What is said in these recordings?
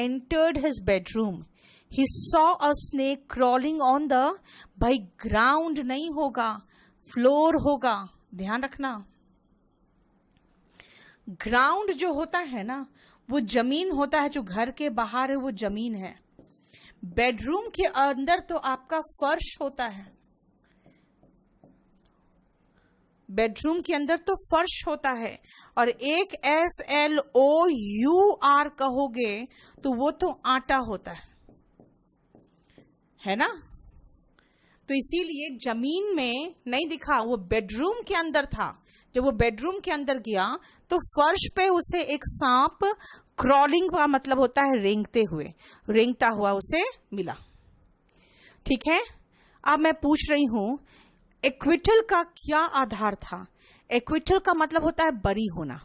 entered his bedroom, he saw a snake crawling on the, भाई ground नहीं होगा, floor होगा, ध्यान रखना। ग्राउंड जो होता है ना, वो जमीन होता है, जो घर के बाहर है वो जमीन है। बेडरूम के अंदर तो आपका फर्श होता है, बेडरूम के अंदर तो फर्श होता है, और एक FLOUR कहोगे तो वो तो आटा होता है ना। तो इसीलिए जमीन में नहीं दिखा, वो बेडरूम के अंदर था। जब वो बेडरूम के अंदर गया तो फर्श पे उसे एक सांप, क्रॉलिंग का मतलब होता है रेंगता हुआ उसे मिला। ठीक है, अब मैं पूछ रही हूं एक्विटल का क्या आधार था। एक्विटल का मतलब होता है बरी होना।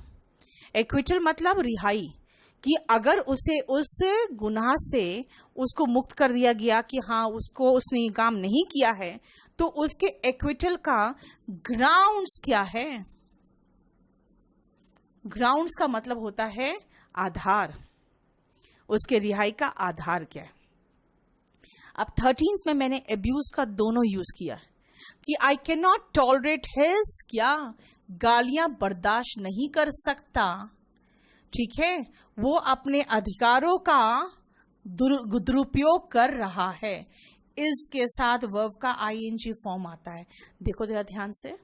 एक्विटल मतलब रिहाई, कि अगर उसे उस गुनाह से उसको मुक्त कर दिया गया कि हाँ उसने ये काम नहीं किया है, तो उसके एक्विटल का ग्राउंड्स क्या है। ग्राउंड्स का मतलब होता है आधार, उसके रिहाई का आधार क्या है। अब 13th में मैंने अब्यूज का दोनों यूज किया कि I can not tolerate his, क्या गालियां बर्दाश्त नहीं कर सकता। ठीक है, वो अपने अधिकारों का दुरुपयोग कर रहा है। इसके साथ वर्ब का ING फॉर्म आता है। देखो जरा ध्यान से,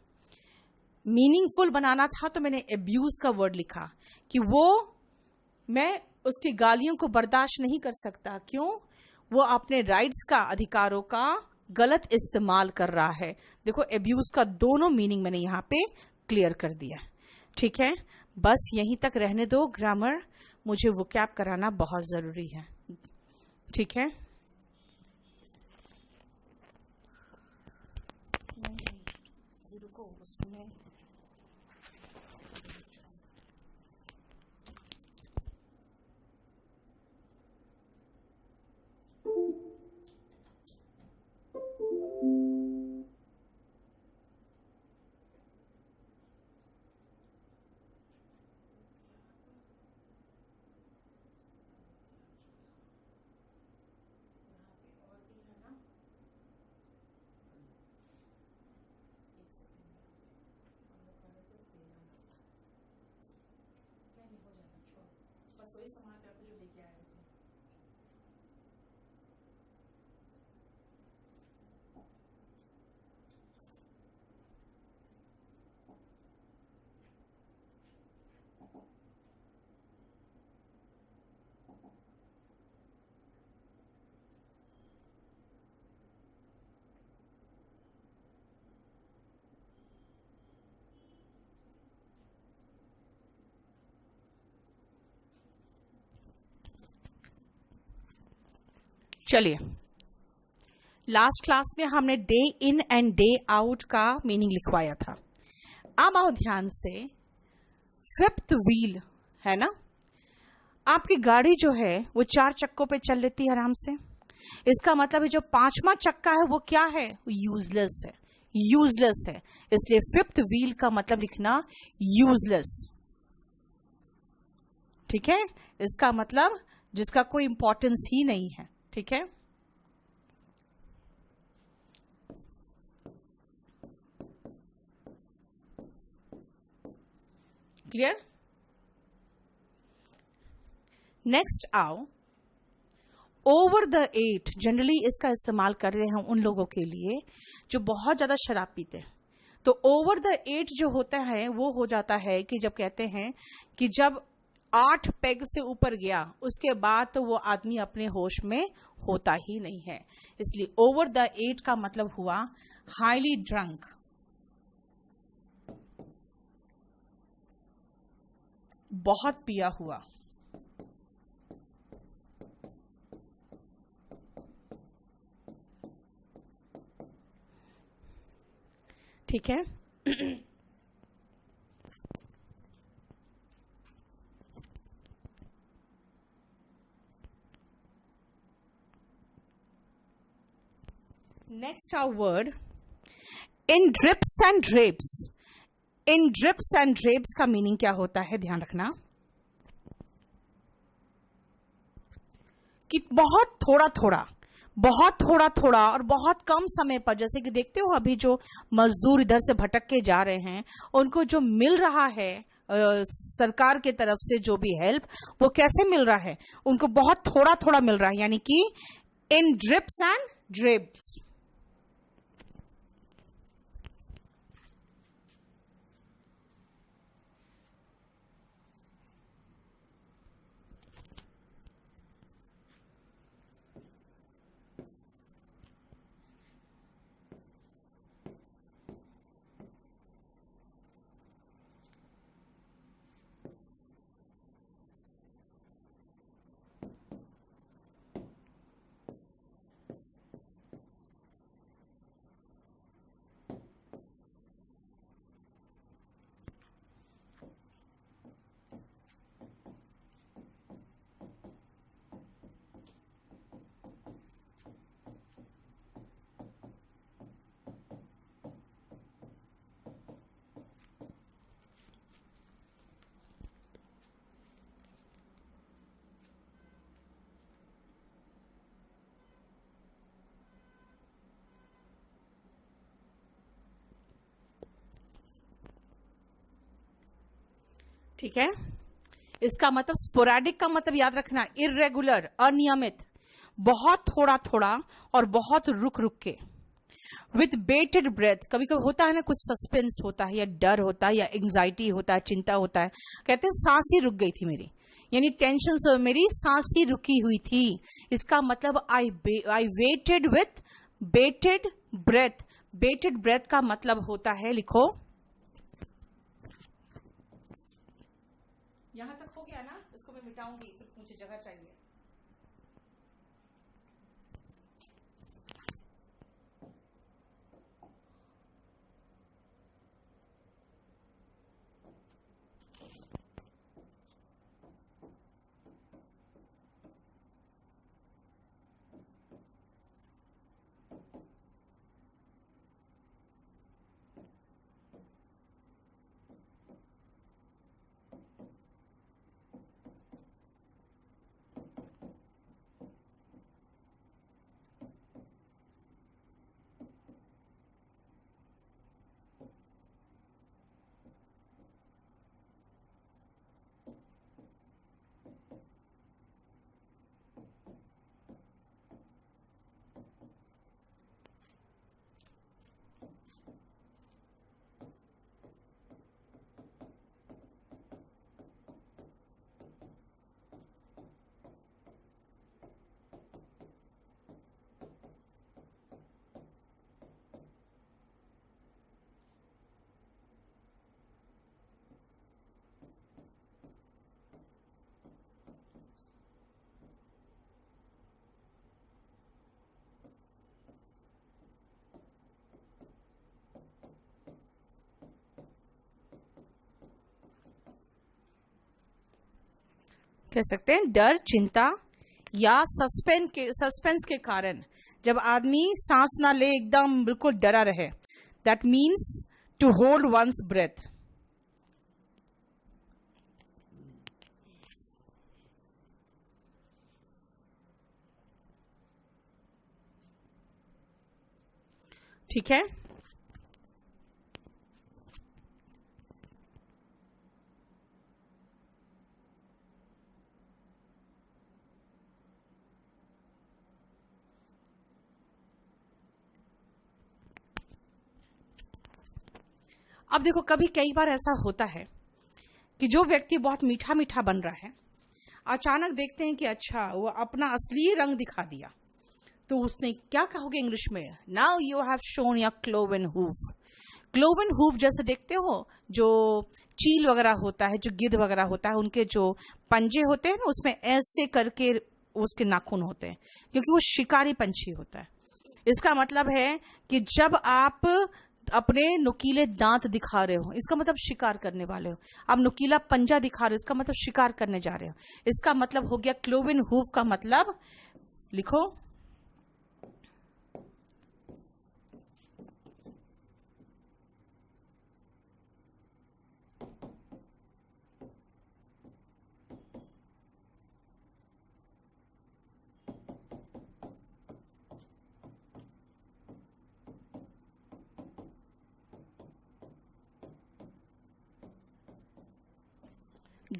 मीनिंगफुल बनाना था तो मैंने अब्यूज का वर्ड लिखा कि मैं उसकी गालियों को बर्दाश्त नहीं कर सकता। क्यों? वो अपने राइट्स का, अधिकारों का गलत इस्तेमाल कर रहा है। देखो अब्यूज का दोनों मीनिंग मैंने यहाँ पे क्लियर कर दिया। ठीक है, बस यहीं तक रहने दो। ग्रामर मुझे वोकैब कराना बहुत जरूरी है। ठीक है, रुको उसमें बस वही सामान पे आपको जो लेके आए थे। चलिए, लास्ट क्लास में हमने day in and day out का मीनिंग लिखवाया था। अब आओ ध्यान से, फिफ्थ व्हील है ना, आपकी गाड़ी जो है वो 4 चक्कों पे चल लेती है आराम से। इसका मतलब है जो 5वां चक्का है वो क्या है, यूजलेस है, यूजलेस है। इसलिए फिफ्थ व्हील का मतलब लिखना यूजलेस। ठीक है, इसका मतलब जिसका कोई इंपॉर्टेंस ही नहीं है। ठीक है, क्लियर। नेक्स्ट आओ, ओवर द 8। जनरली इसका इस्तेमाल कर रहे हैं उन लोगों के लिए जो बहुत ज्यादा शराब पीते हैं। तो ओवर द 8 जो होता है वो हो जाता है कि जब कहते हैं कि जब 8 पेग से ऊपर गया उसके बाद तो वो आदमी अपने होश में होता ही नहीं है। इसलिए ओवर द 8 का मतलब हुआ हाईली ड्रंक, बहुत पिया हुआ। ठीक है, next our word in drips and drapes. In drips and drapes का मीनिंग क्या होता है, ध्यान रखना। कि बहुत थोड़ा थोड़ा, बहुत थोड़ा थोड़ा और बहुत कम समय पर, जैसे कि देखते हो अभी जो मजदूर इधर से भटक के जा रहे हैं, उनको जो मिल रहा है सरकार के तरफ से जो भी हेल्प, वो कैसे मिल रहा है, उनको बहुत थोड़ा थोड़ा मिल रहा है, यानी कि इन ड्रिप्स एंड ड्रिप्स। ठीक है, इसका मतलब स्पोरैडिक का मतलब याद रखना, इरेगुलर, अनियमित, बहुत थोड़ा थोड़ा और बहुत रुक रुक के। विथ बेटेड ब्रेथ, कभी कभी होता है ना, कुछ सस्पेंस होता है या डर होता है या एंग्जाइटी होता है, चिंता होता है, कहते हैं सांस ही रुक गई थी मेरी, यानी टेंशन से मेरी सांस ही रुकी हुई थी। इसका मतलब I waited with bated breath. Bated breath का मतलब होता है, लिखो, यहां तक हो गया ना, इसको मैं मिटाऊंगी, फिर मुझे जगह चाहिए। कह सकते हैं डर, चिंता या सस्पेंस के कारण जब आदमी सांस ना ले, एकदम बिल्कुल डरा रहे, that means to hold one's breath. ठीक है, अब देखो कभी कई बार ऐसा होता है कि जो व्यक्ति बहुत मीठा मीठा बन रहा है, अचानक देखते हैं कि अच्छा वो अपना असली रंग दिखा दिया, तो उसने क्या कहोगे इंग्लिश में, now you have shown your cloven hoof. Cloven hoof जैसे देखते हो जो चील वगैरह होता है, जो गिद्ध वगैरह होता है, उनके जो पंजे होते हैं ना, उसमें ऐसे करके उसके नाखून होते हैं, क्योंकि वो शिकारी पंछी होता है। इसका मतलब है कि जब आप अपने नुकीले दांत दिखा रहे हो, इसका मतलब शिकार करने वाले हो। आप नुकीला पंजा दिखा रहे हो, इसका मतलब शिकार करने जा रहे हो। इसका मतलब हो गया क्लोवन हूफ का मतलब, लिखो,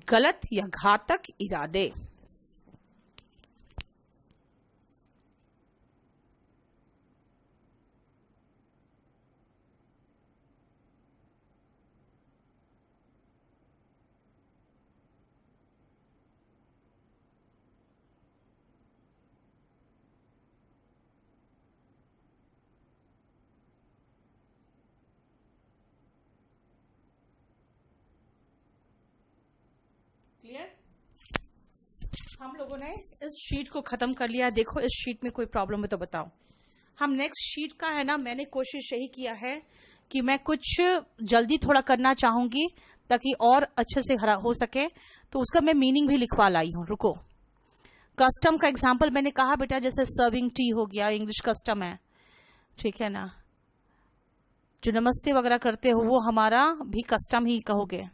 गलत या घातक इरादे। क्लियर? हम लोगों ने इस शीट को खत्म कर लिया। देखो इस शीट में कोई प्रॉब्लम है तो बताओ। हम नेक्स्ट शीट का है ना, मैंने कोशिश यही किया है कि मैं कुछ जल्दी थोड़ा करना चाहूंगी ताकि और अच्छे से हो सके, तो उसका मैं मीनिंग भी लिखवा लाई हूं। रुको, कस्टम का एग्जाम्पल मैंने कहा बेटा, जैसे सर्विंग टी हो गया, इंग्लिश कस्टम है, ठीक है ना। जो नमस्ते वगैरह करते हो वो हमारा भी कस्टम ही कहोगे।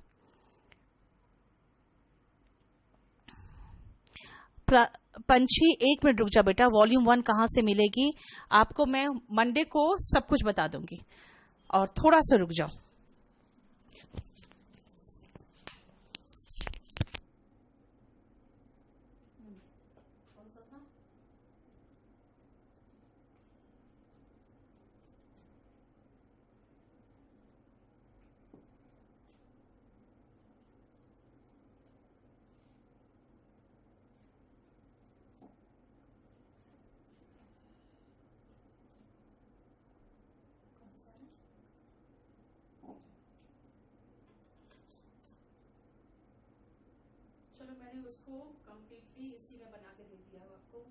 पंछी, 1 मिनट रुक जा बेटा, वॉल्यूम 1 कहाँ से मिलेगी आपको, मैं मंडे को सब कुछ बता दूंगी, और थोड़ा सा रुक जाओ। चलो मैंने उसको कंप्लीटली इसी में बना के दे दिया है आपको।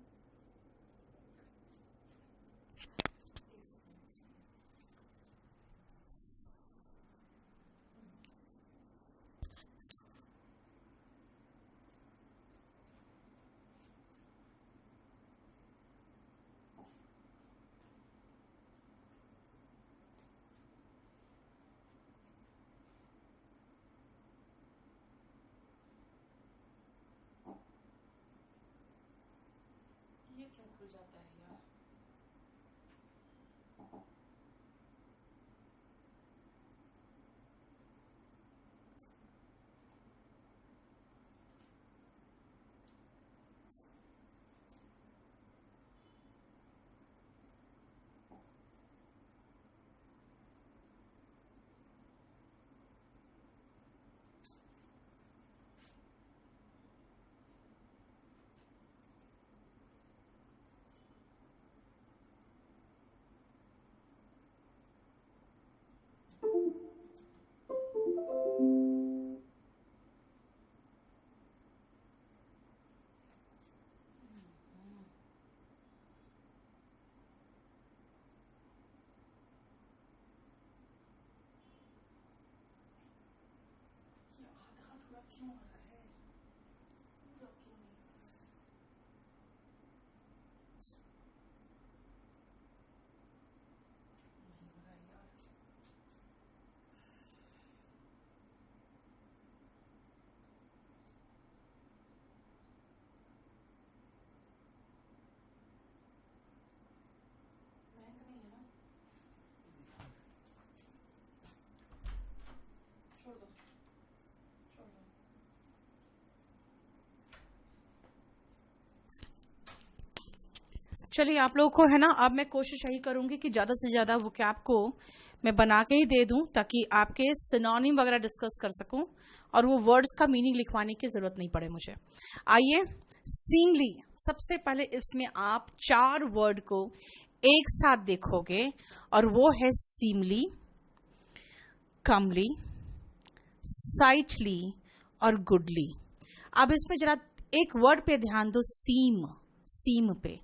ये क्यों खुल जाता है यार? क्यों आ रहा है? पूरा क्यों नहीं आ रहा है? नहीं हो रहा है यार। महंग नहीं है ना? छोड़ दो, छोड़ दो। चलिए आप लोगों को है ना, अब मैं कोशिश यही करूंगी कि ज़्यादा से ज़्यादा वो कैप को मैं बना के ही दे दूं ताकि आपके सिनोनिम वगैरह डिस्कस कर सकूं और वो वर्ड्स का मीनिंग लिखवाने की ज़रूरत नहीं पड़े मुझे। आइए, सीमली, सबसे पहले इसमें आप 4 वर्ड को एक साथ देखोगे और वो है सीमली, कमली, साइटली और गुडली। अब इसमें जरा एक वर्ड पे ध्यान दो, सीम, सीम पे।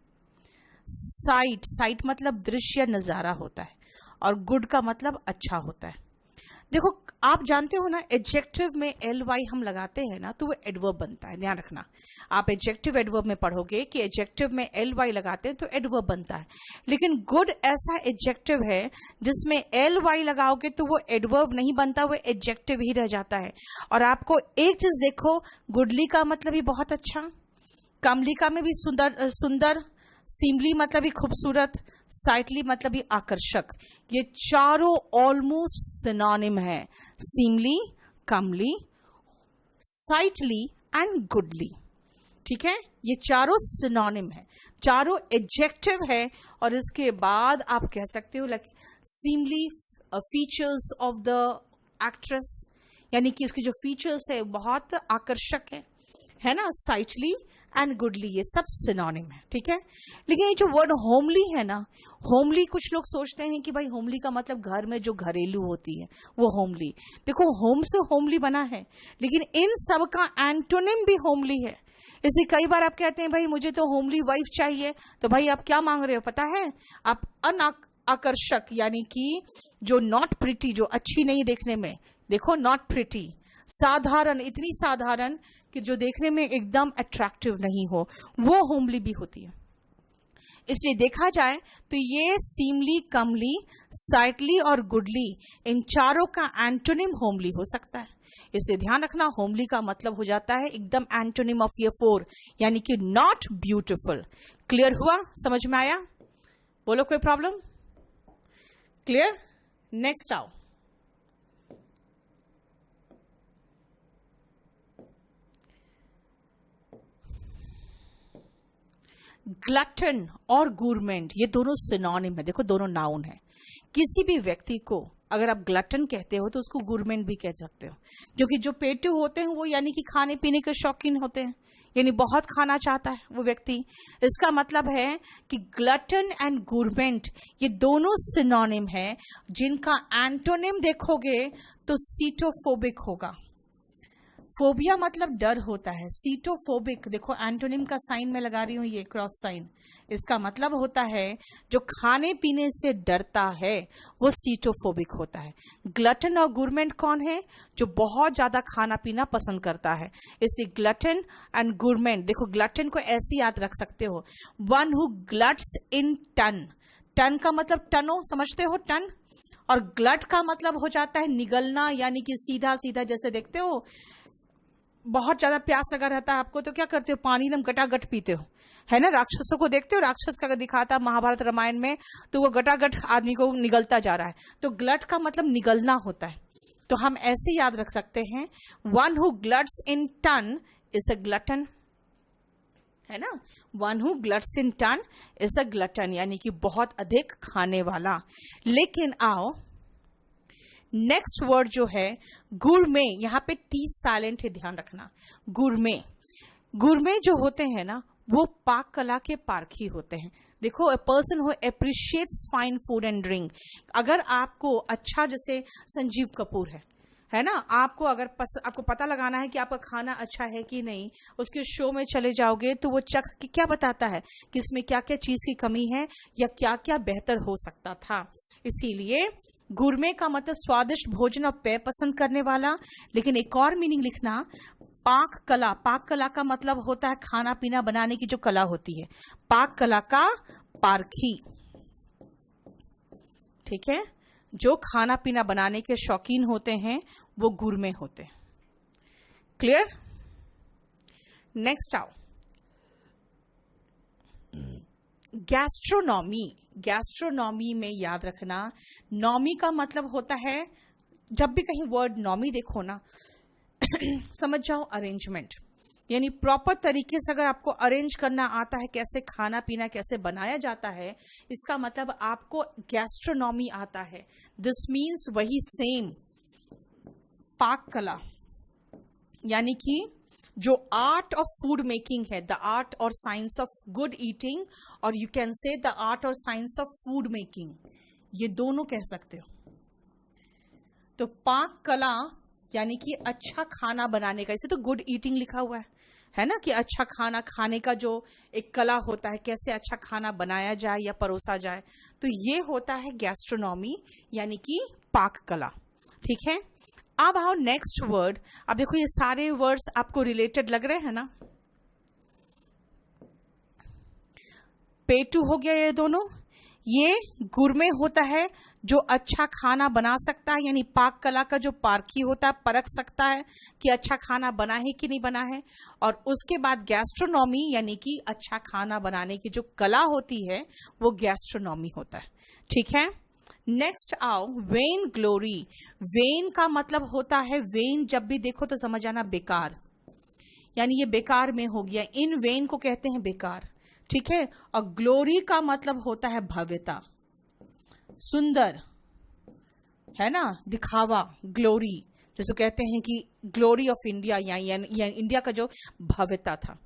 साइट, साइट मतलब दृश्य, नजारा होता है, और गुड का मतलब अच्छा होता है। देखो आप जानते हो ना, एडजेक्टिव में ly हम लगाते हैं ना तो वो एडवर्ब बनता है, ध्यान रखना। आप एडजेक्टिव एडवर्ब में पढ़ोगे कि एडजेक्टिव में ly लगाते हैं तो एडवर्ब बनता है, लेकिन गुड ऐसा एडजेक्टिव है जिसमें ly लगाओगे तो वो एडवर्ब नहीं बनता, वो एडजेक्टिव ही रह जाता है। और आपको एक चीज देखो, गुडली का मतलब ही बहुत अच्छा, कमली का में भी सुंदर सुंदर, सीमली मतलब ही खूबसूरत, साइटली मतलब ही आकर्षक। ये चारों ऑलमोस्ट सिनोनिम है, सीमली, कमली, साइटली एंड गुडली। ठीक है, ये चारों सिनोनिम है, चारों एडजेक्टिव है, और इसके बाद आप कह सकते हो like seemly features of the actress, यानी कि इसके जो फीचर्स है बहुत आकर्षक है ना, साइटली एंड गुडली, ये सब सिनोनिम है। ठीक है, लेकिन ये जो वर्ड होमली है ना, होमली कुछ लोग सोचते हैं कि भाई होमली का मतलब घर में जो घरेलू होती है वो होमली। देखो, होम से होमली बना है, लेकिन इन सब का एंटोनिम भी होमली है। इसलिए कई बार आप कहते हैं भाई मुझे तो होमली वाइफ चाहिए, तो भाई आप क्या मांग रहे हो पता है? आप अनाकर्षक, यानी कि जो नॉट प्रिटी, जो अच्छी नहीं देखने में, देखो नॉट प्रिटी, साधारण, इतनी साधारण कि जो देखने में एकदम अट्रैक्टिव नहीं हो, वो होमली भी होती है। इसलिए देखा जाए तो ये सीमली, कमली, साइटली और गुडली, इन चारों का एंटोनिम होमली हो सकता है। इसलिए ध्यान रखना, होमली का मतलब हो जाता है एकदम एंटोनिम ऑफ ये 4, यानी कि नॉट ब्यूटिफुल। क्लियर हुआ? समझ में आया? बोलो, कोई प्रॉब्लम? क्लियर? नेक्स्ट आओ। ग्लटन और गुरमेंट, ये दोनों सिनोनिम है। देखो, दोनों नाउन है। किसी भी व्यक्ति को अगर आप ग्लटन कहते हो तो उसको गुरमेंट भी कह सकते हो, क्योंकि जो पेटू होते हैं वो यानी कि खाने पीने के शौकीन होते हैं, यानी बहुत खाना चाहता है वो व्यक्ति। इसका मतलब है कि ग्लटन एंड गुरमेंट ये दोनों सिनोनिम है, जिनका एंटोनिम देखोगे तो सीटोफोबिक होगा। फोबिया मतलब डर होता है, सीटोफोबिक, देखो एंटोनिम का साइन मैं लगा रही हूं, ये क्रॉस साइन, इसका मतलब होता है जो खाने पीने से डरता है वो सीटोफोबिक होता है। ग्लटन और गुरमेंट कौन है? जो बहुत ज्यादा खाना पीना पसंद करता है। इसलिए ग्लटन एंड गुरमेंट, देखो ग्लटन को ऐसे याद रख सकते हो, one who gluts in ton. Ton का मतलब टनो, समझते हो टन? और ग्लट का मतलब हो जाता है निगलना, यानी कि सीधा सीधा, जैसे देखते हो बहुत ज्यादा प्यास लगा रहता है आपको तो क्या करते हो? पानी एकदम गटागट पीते हो, है ना? राक्षसों को देखते हो, राक्षस का दिखाता महाभारत रामायण में, तो वो गटागट आदमी को निगलता जा रहा है, तो ग्लट का मतलब निगलना होता है। तो हम ऐसे याद रख सकते हैं, one who gluts in ton is a glutton, है ना? One who gluts in ton is a glutton, यानी कि बहुत अधिक खाने वाला। लेकिन आओ नेक्स्ट वर्ड जो है गुरमे, यहां पे टी साइलेंट है, ध्यान रखना। गुरमे, गुरमे जो होते हैं ना वो पाक कला के पारखी होते हैं। देखो, a person who appreciates fine food and drink, अगर आपको अच्छा, जैसे संजीव कपूर है ना, आपको अगर आपको पता लगाना है कि आपका खाना अच्छा है कि नहीं, उसके शो में चले जाओगे तो वो चख के क्या बताता है कि इसमें क्या क्या चीज की कमी है या क्या क्या बेहतर हो सकता था। इसीलिए गुरमे का मतलब स्वादिष्ट भोजन और पेय पसंद करने वाला। लेकिन एक और मीनिंग लिखना, पाक कला, पाक कला का मतलब होता है खाना पीना बनाने की जो कला होती है, पाक कला का पारखी। ठीक है, जो खाना पीना बनाने के शौकीन होते हैं वो गुरमे होते हैं। क्लियर? नेक्स्ट आओ, गैस्ट्रोनॉमी। गैस्ट्रोनॉमी में याद रखना, नॉमी का मतलब होता है, जब भी कहीं वर्ड नॉमी देखो ना समझ जाओ अरेंजमेंट, यानी प्रॉपर तरीके से अगर आपको अरेंज करना आता है, कैसे खाना पीना कैसे बनाया जाता है, इसका मतलब आपको गैस्ट्रोनॉमी आता है। दिस मीन्स वही सेम पाक कला, यानी कि जो आर्ट ऑफ फूड मेकिंग है, द आर्ट और साइंस ऑफ गुड ईटिंग, और you can say the art और साइंस ऑफ फूड मेकिंग, ये दोनों कह सकते हो। तो पाक कला यानी कि अच्छा खाना बनाने का, इसे तो गुड ईटिंग लिखा हुआ है ना, कि अच्छा खाना खाने का जो एक कला होता है, कैसे अच्छा खाना बनाया जाए या परोसा जाए, तो ये होता है गैस्ट्रोनॉमी, यानी कि पाक कला। ठीक है, अब आओ नेक्स्ट वर्ड। अब देखो ये सारे वर्ड्स आपको रिलेटेड लग रहे हैं ना। पेटू हो गया ये दोनों, ये गुरमे होता है जो अच्छा खाना बना सकता है, यानी पाक कला का जो पारखी होता है, परख सकता है कि अच्छा खाना बना है कि नहीं बना है। और उसके बाद गैस्ट्रोनॉमी, यानी कि अच्छा खाना बनाने की जो कला होती है वो गैस्ट्रोनॉमी होता है। ठीक है, नेक्स्ट आओ वेन ग्लोरी। वेन का मतलब होता है, वेन जब भी देखो तो समझ आना बेकार, यानी ये बेकार में हो गया, इन वेन को कहते हैं बेकार, ठीक है। और ग्लोरी का मतलब होता है भव्यता, सुंदर, है ना, दिखावा, ग्लोरी, जैसे कहते हैं कि ग्लोरी ऑफ इंडिया, या इंडिया का जो भव्यता था।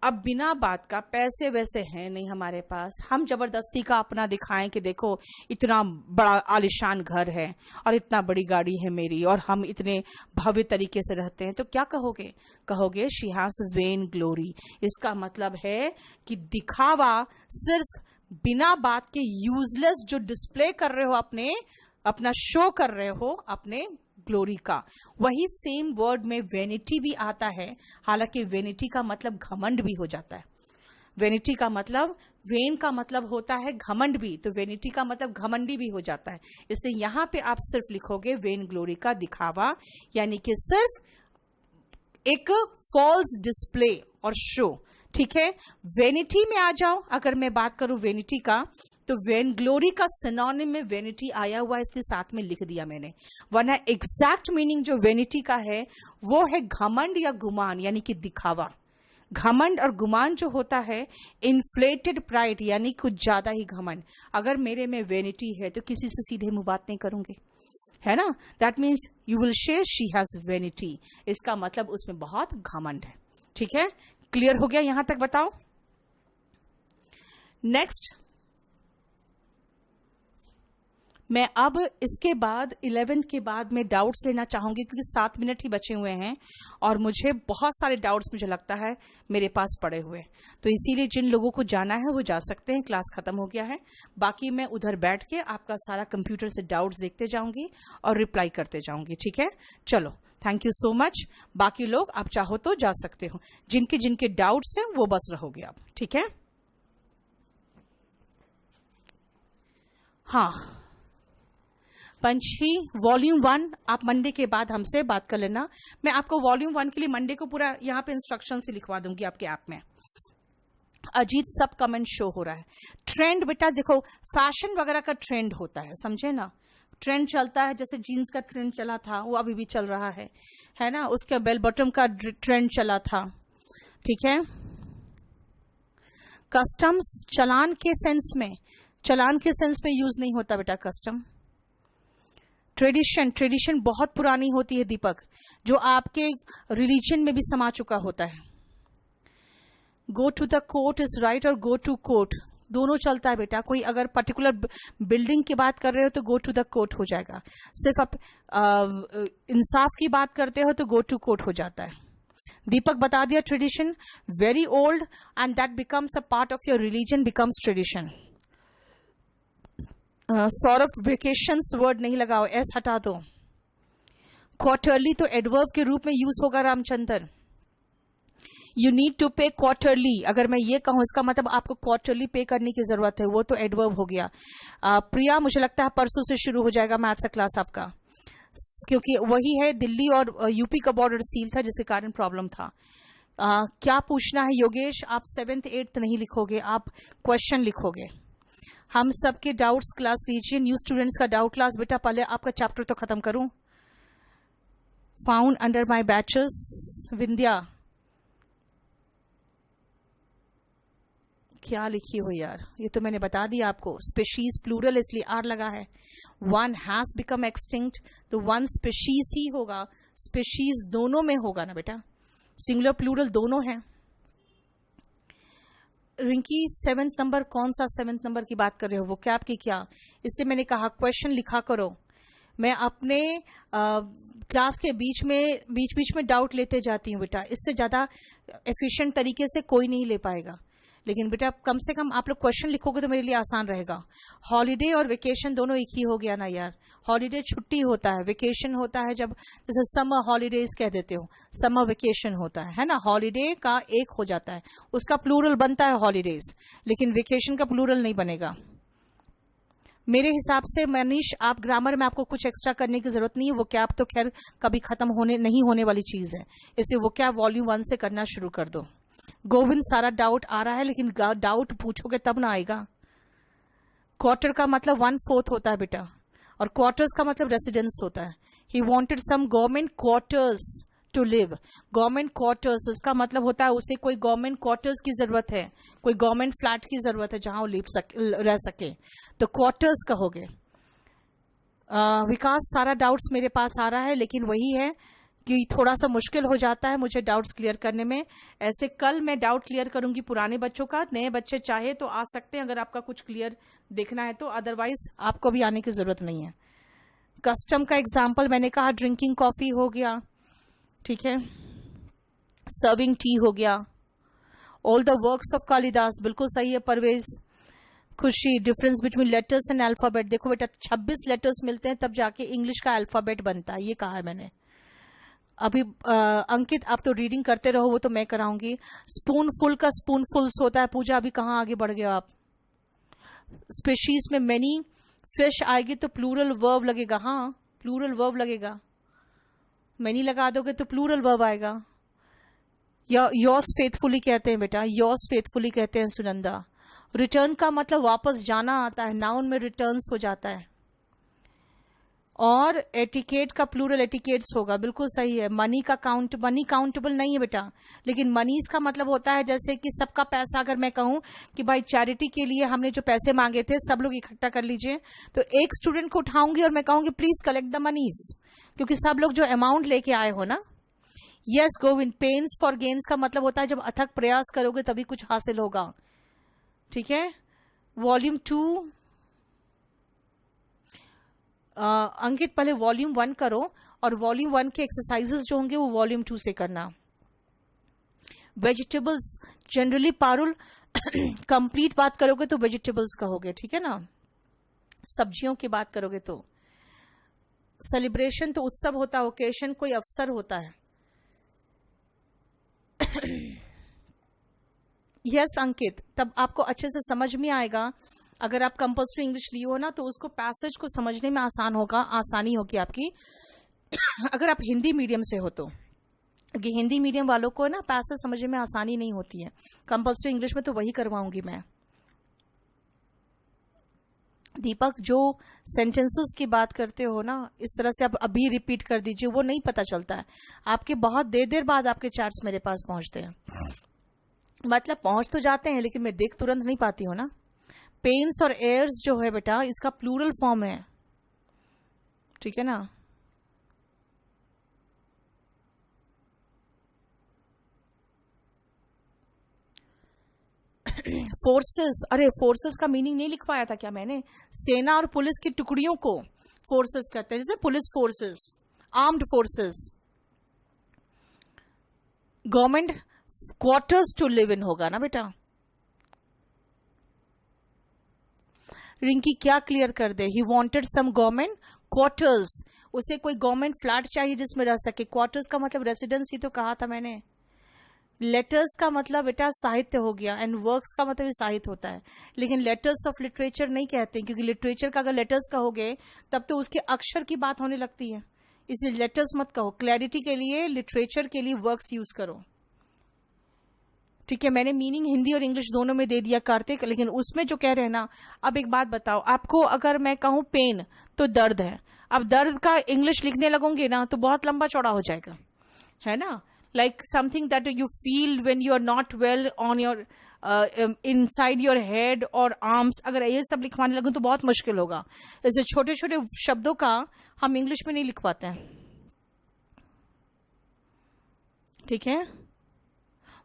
अब बिना बात का, पैसे वैसे हैं नहीं हमारे पास, हम जबरदस्ती का अपना दिखाएं कि देखो इतना बड़ा आलिशान घर है और इतना बड़ी गाड़ी है मेरी और हम इतने भव्य तरीके से रहते हैं, तो क्या कहोगे? कहोगे शी हैज वेन ग्लोरी। इसका मतलब है कि दिखावा, सिर्फ बिना बात के यूजलेस जो डिस्प्ले कर रहे हो, अपना शो कर रहे हो अपने ग्लोरी का। वही सेम वर्ड में वेनिटी भी आता है, हालांकि वेनिटी का मतलब घमंड भी हो जाता है। वेनिटी का मतलब, वेन का मतलब होता है घमंड भी, तो वेनिटी का मतलब घमंडी भी हो जाता है। इसलिए यहां पे आप सिर्फ लिखोगे वेन ग्लोरी का दिखावा, यानी कि सिर्फ एक फॉल्स डिस्प्ले और शो, ठीक है। वेनिटी में आ जाओ, अगर मैं बात करूं वेनिटी का, तो वेन ग्लोरी का सिनोनिम में वेनिटी आया हुआ है, इसलिए साथ में लिख दिया मैंने, वरना एग्जैक्ट मीनिंग जो वेनिटी का है वो है घमंड या गुमान, यानी कि दिखावा। घमंड और गुमान जो होता है, इन्फ्लेटेड प्राइड, यानी कुछ ज्यादा ही घमंड। अगर मेरे में वेनिटी है तो किसी से सीधे मुंह बात नहीं करूंगे, है ना। That means you will share she has vanity, इसका मतलब उसमें बहुत घमंड है, ठीक है। क्लियर हो गया यहां तक? बताओ। नेक्स्ट, मैं अब इसके बाद 11 के बाद मैं डाउट्स लेना चाहूंगी, क्योंकि 7 मिनट ही बचे हुए हैं और मुझे बहुत सारे डाउट्स, मुझे लगता है, मेरे पास पड़े हुए। तो इसीलिए जिन लोगों को जाना है वो जा सकते हैं, क्लास खत्म हो गया है। बाकी मैं उधर बैठ के आपका सारा कंप्यूटर से डाउट्स देखते जाऊंगी और रिप्लाई करते जाऊंगी, ठीक है। चलो, थैंक यू सो मच। बाकी लोग आप चाहो तो जा सकते हो, जिनके जिनके डाउट्स हैं वो बस रहोगे आप, ठीक है। हाँ पंछी वॉल्यूम 1 आप मंडे के बाद हमसे बात कर लेना। मैं आपको वॉल्यूम 1 के लिए मंडे को पूरा यहाँ पे इंस्ट्रक्शन से लिखवा दूंगी आपके ऐप में। अजीत सब कमेंट शो हो रहा है। ट्रेंड बेटा देखो, फैशन वगैरह का ट्रेंड होता है, समझे ना। ट्रेंड चलता है, जैसे जीन्स का ट्रेंड चला था वो अभी भी चल रहा है ना। उसके बेल बॉटम का ट्रेंड चला था, ठीक है। कस्टम्स चालान के सेंस में यूज नहीं होता बेटा कस्टम। ट्रेडिशन बहुत पुरानी होती है दीपक, जो आपके रिलीजन में भी समा चुका होता है। Go to the court is right और गो टू कोर्ट दोनों चलता है बेटा। कोई अगर पर्टिकुलर बिल्डिंग की बात कर रहे हो तो गो टू द कोर्ट हो जाएगा। सिर्फ आप इंसाफ की बात करते हो तो गो टू कोर्ट हो जाता है। दीपक बता दिया, tradition very old and that becomes a part of your religion becomes tradition. Saurabh vacations word नहीं लगाओ, एस हटा दो। क्वार्टरली तो एडवर्ब के रूप में यूज होगा रामचंद्र। यू नीड टू पे क्वार्टरली, अगर मैं ये कहूं इसका मतलब आपको क्वार्टरली पे करने की जरूरत है, वो तो एडवर्ब हो गया। प्रिया मुझे लगता है परसों से शुरू हो जाएगा मैथ्स का क्लास आपका, क्योंकि वही है, दिल्ली और यूपी का बॉर्डर सील था जिसके कारण प्रॉब्लम था। क्या पूछना है योगेश? आप 7th 8th नहीं लिखोगे, आप क्वेश्चन लिखोगे। हम सबके डाउट्स क्लास लीजिए। न्यू स्टूडेंट्स का डाउट क्लास बेटा, पहले आपका चैप्टर तो खत्म करूं। Found under my batches, Vindhya क्या लिखी हो यार, ये तो मैंने बता दिया आपको। स्पेशीज प्लूरल इसलिए आर लगा है। वन हैज बिकम एक्सटिंक्ट, तो वन स्पेशीज ही होगा, स्पेशीज दोनों में होगा ना बेटा, सिंगुलर प्लूरल दोनों हैं। रिंकी 7th नंबर, कौन सा 7th नंबर की बात कर रहे हो? वो कैप की क्या? इसलिए मैंने कहा क्वेश्चन लिखा करो। मैं अपने क्लास के बीच में डाउट लेते जाती हूँ बेटा, इससे ज्यादा एफिशिएंट तरीके से कोई नहीं ले पाएगा। लेकिन बेटा कम से कम आप लोग क्वेश्चन लिखोगे तो मेरे लिए आसान रहेगा। हॉलीडे और वेकेशन दोनों एक ही हो गया ना यार। हॉलीडे छुट्टी होता है, वेकेशन होता है जब जैसे समर हॉलीडेज कह देते हो, समर वेकेशन होता है ना। हॉलीडे का एक हो जाता है, उसका प्लूरल बनता है हॉलीडेज, लेकिन वेकेशन का प्लूरल नहीं बनेगा मेरे हिसाब से। मनीष आप ग्रामर में आपको कुछ एक्स्ट्रा करने की जरूरत नहीं है, वो कैप तो खैर कभी खत्म नहीं होने वाली चीज है, इसलिए वो कैप वॉल्यूम 1 से करना शुरू कर दो। गोविंद सारा डाउट आ रहा है, लेकिन डाउट पूछोगे तब ना आएगा। क्वार्टर का मतलब 1/4 होता है बेटा, और क्वार्टर्स का मतलब रेसिडेंस होता है. He wanted some government quarters to live. Government quarters इसका मतलब होता है उसे कोई गवर्नमेंट क्वार्टर्स की जरूरत है, कोई गवर्नमेंट फ्लैट की जरूरत है जहां वो रह सके, तो क्वार्टर्स कहोगे. विकास, सारा डाउट्स मेरे पास आ रहा है, लेकिन वही है कि थोड़ा सा मुश्किल हो जाता है मुझे डाउट्स क्लियर करने में. ऐसे कल मैं डाउट क्लियर करूंगी पुराने बच्चों का. नए बच्चे चाहे तो आ सकते हैं अगर आपका कुछ क्लियर देखना है तो, अदरवाइज आपको भी आने की जरूरत नहीं है. कस्टम का एग्जाम्पल मैंने कहा, ड्रिंकिंग कॉफी हो गया, ठीक है, सर्विंग टी हो गया. All the works of Kalidas, बिल्कुल सही है परवेज. खुशी, difference between letters and alphabet. देखो बेटा 26 लेटर्स मिलते हैं तब जाके इंग्लिश का अल्फाबेट बनता है, ये कहा है मैंने. अभी अंकित आप तो रीडिंग करते रहो, वो तो मैं कराऊंगी. स्पूनफुल का स्पूनफुल्स होता है. पूजा अभी कहाँ आगे बढ़ गया आप. स्पीशीज में मेनी फिश आएगी तो प्लूरल वर्ब लगेगा. हाँ, प्लूरल वर्ब लगेगा. मेनी लगा दोगे तो प्लूरल वर्ब आएगा. या योर्स फेथफुली कहते हैं बेटा, योर्स फेथफुली कहते हैं सुनंदा. रिटर्न का मतलब वापस जाना आता है, नाउन में रिटर्न्स हो जाता है. और एटिकेट का प्लूरल एटिकेट्स होगा, बिल्कुल सही है. मनी का मनी काउंटेबल नहीं है बेटा, लेकिन मनीज का मतलब होता है जैसे कि सबका पैसा. अगर मैं कहूं कि भाई चैरिटी के लिए हमने जो पैसे मांगे थे सब लोग इकट्ठा कर लीजिए, तो एक स्टूडेंट को उठाऊंगी और मैं कहूंगी प्लीज कलेक्ट द मनीज, क्योंकि सब लोग जो अमाउंट लेके आए हो ना. Yes Govind, pains for gains का मतलब होता है जब अथक प्रयास करोगे तभी कुछ हासिल होगा, ठीक है. वॉल्यूम 2 अंकित पहले वॉल्यूम 1 करो और वॉल्यूम 1 के एक्सरसाइजेस जो होंगे वो वॉल्यूम 2 से करना. वेजिटेबल्स जनरली पारुल कंप्लीट बात करोगे तो वेजिटेबल्स कहोगे, ठीक है ना. सब्जियों की बात करोगे तो. सेलिब्रेशन तो उत्सव होता है, ओकेशन कोई अवसर होता है. यस अंकित, तब आपको अच्छे से समझ में आएगा. अगर आप कंपल्सरी इंग्लिश लिए हो ना तो उसको पैसेज को समझने में आसानी होगी आपकी. अगर आप हिंदी मीडियम से हो तो, क्योंकि हिंदी मीडियम वालों को ना पैसेज समझने में आसानी नहीं होती है. कंपल्सरी इंग्लिश में तो वही करवाऊंगी मैं. दीपक, जो सेंटेंसेस की बात करते हो ना इस तरह से आप अभी रिपीट कर दीजिए, वो नहीं पता चलता है. आपके बहुत देर बाद आपके चार्ट्स मेरे पास पहुंचते हैं, मतलब पहुंच तो जाते हैं लेकिन मैं देख तुरंत नहीं पाती हूं ना. पेन्स और एयर्स जो है बेटा इसका प्लूरल फॉर्म है, ठीक है ना. फोर्सेस, अरे फोर्सेस का मीनिंग नहीं लिख पाया था क्या मैंने. सेना और पुलिस की टुकड़ियों को फोर्सेस कहते हैं, जैसे police forces, armed forces. Government quarters to live in होगा ना बेटा. रिंकी क्या क्लियर कर दे. He wanted some government quarters, उसे कोई गवर्नमेंट फ्लैट चाहिए जिसमें रह सके. क्वार्टर्स का मतलब रेसिडेंस ही तो कहा था मैंने. लेटर्स का मतलब बेटा साहित्य हो गया, एंड वर्क्स का मतलब साहित्य होता है, लेकिन लेटर्स ऑफ लिटरेचर नहीं कहते, क्योंकि लिटरेचर का अगर लेटर्स कहोगे तब तो उसके अक्षर की बात होने लगती है, इसलिए लेटर्स मत कहो. क्लैरिटी के लिए लिटरेचर के लिए वर्क्स यूज करो, ठीक है. मैंने मीनिंग हिंदी और इंग्लिश दोनों में दे दिया कार्तिक, लेकिन उसमें जो कह रहे हैं ना. अब एक बात बताओ आपको, अगर मैं कहूं पेन तो दर्द है, अब दर्द का इंग्लिश लिखने लगोगे ना तो बहुत लंबा चौड़ा हो जाएगा, है ना. like something that you feel when you are not well on your inside your head or arms, अगर ये सब लिखवाने लगूं तो बहुत मुश्किल होगा. ऐसे छोटे छोटे शब्दों का हम इंग्लिश में नहीं लिख पाते हैं, ठीक है.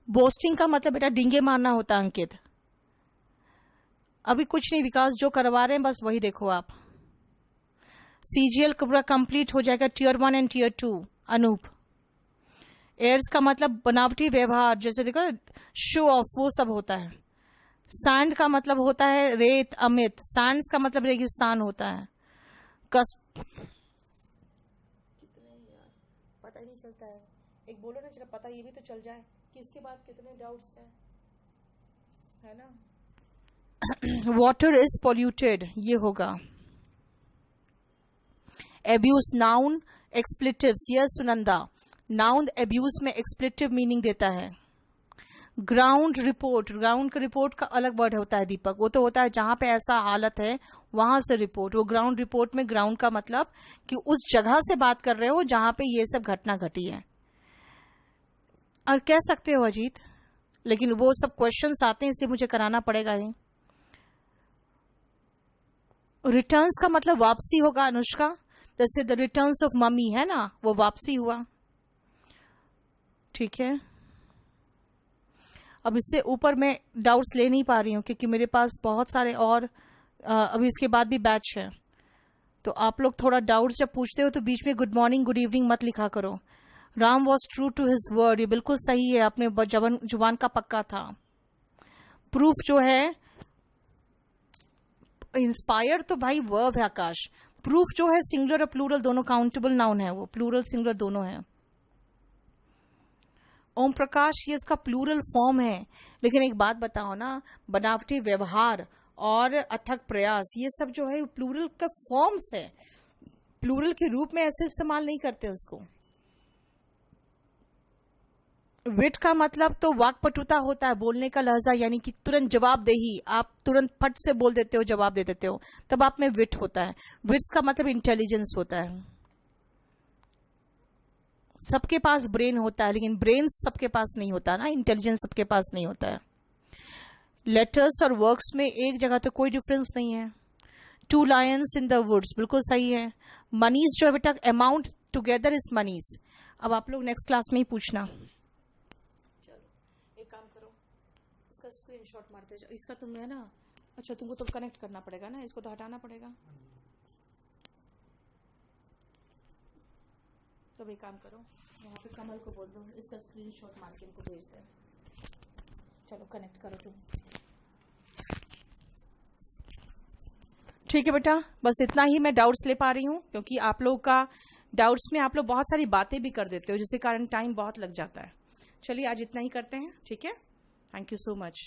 बोस्टिंग का मतलब बेटा डिंगे मारना होता है अंकित. अभी कुछ नहीं विकास, जो करवा रहे हैं बस वही देखो आप. सीजीएल पूरा कंप्लीट हो जाएगा, tier 1 and tier 2. Anoop, airs का मतलब बनावटी व्यवहार, जैसे देखो शो ऑफ, वो सब होता है. सैंड का मतलब होता है रेत, अमित. सैंड्स का मतलब रेगिस्तान होता है. पता ही नहीं चलता है. एक बोलो ना जरा, पता ये भी तो चल जाए कि इसके बाद कितने डाउट्स हैं, है ना. वाटर इज पॉल्यूटेड, ये होगा. Abuse noun expletives. Yes Sunanda, noun abuse में एक्सप्लेटिव मीनिंग देता है. ग्राउंड रिपोर्ट, ग्राउंड का रिपोर्ट का अलग वर्ड होता है दीपक, वो तो होता है जहां पे ऐसा हालत है वहां से रिपोर्ट। वो ग्राउंड रिपोर्ट में ग्राउंड का मतलब कि उस जगह से बात कर रहे हो जहां पे ये सब घटना घटी है। और कह सकते हो अजीत, लेकिन वो सब क्वेश्चंस आते हैं इसलिए मुझे कराना पड़ेगा ही। रिटर्न्स का मतलब वापसी होगा अनुष्का, जैसे द रिटर्न्स ऑफ मम्मी है ना, वो वापसी हुआ। ठीक है, अब इससे ऊपर मैं डाउट्स ले नहीं पा रही हूँ क्योंकि मेरे पास बहुत सारे और अभी इसके बाद भी बैच है। तो आप लोग थोड़ा डाउट्स जब पूछते हो तो बीच में गुड मॉर्निंग गुड इवनिंग मत लिखा करो। Ram was true to his word, ये बिल्कुल सही है, अपने जुबान का पक्का था। प्रूफ जो है, इंस्पायर्ड तो भाई वर्ब है आकाश। प्रूफ जो है सिंगुलर और प्लूरल दोनों काउंटेबल नाउन है, वो प्लूरल सिंगुलर दोनों है। ओम प्रकाश ये इसका प्लूरल फॉर्म है, लेकिन एक बात बताओ ना, बनावटी व्यवहार और अथक प्रयास ये सब जो है प्लूरल का फॉर्म्स है, प्लूरल के रूप में ऐसे इस्तेमाल नहीं करते उसको। विट का मतलब तो वाक्पटुता होता है, बोलने का लहजा, यानी कि तुरंत जवाबदेही, आप तुरंत फट से बोल देते हो, जवाब दे देते हो, तब आप में विट होता है। विट्स का मतलब इंटेलिजेंस होता है। सबके पास ब्रेन होता है लेकिन ब्रेन सबके पास नहीं होता ना, इंटेलिजेंस सबके पास नहीं होता है। लेटर्स और वर्क्स में एक जगह तो कोई डिफरेंस नहीं है। Two lions in the woods बिल्कुल सही है। मनीज जो है बेटा, अमाउंट टुगेदर इज मनीज। अब आप लोग नेक्स्ट क्लास में ही पूछना। स्क्रीनशॉट मारते जाओ इसका, तुम है ना, अच्छा तुमको तो कनेक्ट करना पड़ेगा ना, इसको तो हटाना पड़ेगा। तो एक काम करो, वहाँ पे कमल को बोल दो इसका स्क्रीनशॉट मार के इनको भेज दे। चलो कनेक्ट करो तुम। ठीक है बेटा, बस इतना ही मैं डाउट्स ले पा रही हूँ क्योंकि आप लोग का डाउट्स में आप लोग बहुत सारी बातें भी कर देते हो जिसके कारण टाइम बहुत लग जाता है। चलिए आज इतना ही करते हैं, ठीक है। Thank you so much.